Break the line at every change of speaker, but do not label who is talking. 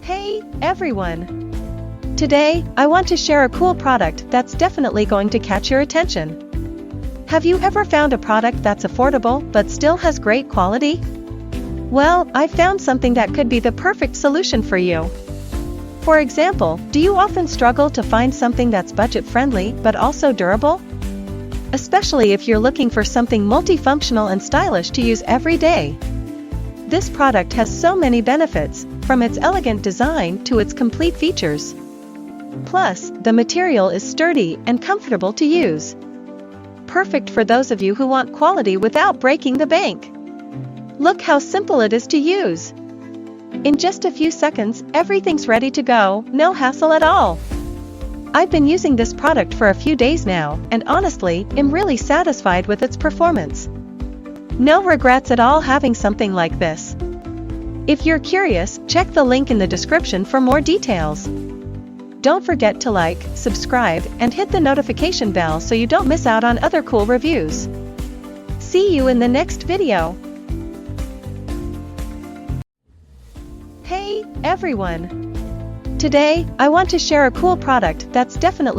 Hey, everyone! Today, I want to share a cool product that's definitely going to catch your attention. Have you ever found a product that's affordable but still has great quality? Well, I found something that could be the perfect solution for you. For example, do you often struggle to find something that's budget-friendly but also durable? Especially if you're looking for something multifunctional and stylish to use every day. This product has so many benefits, from its elegant design to its complete features. Plus, the material is sturdy and comfortable to use. Perfect for those of you who want quality without breaking the bank. Look how simple it is to use. In just a few seconds, everything's ready to go, no hassle at all. I've been using this product for a few days now, and honestly, am really satisfied with its performance. No regrets at all having something like this. If you're curious, check the link in the description for more details. Don't forget to like, subscribe, and hit the notification bell so you don't miss out on other cool reviews. See you in the next video. Hey, everyone! Today, I want to share a cool product that's definitely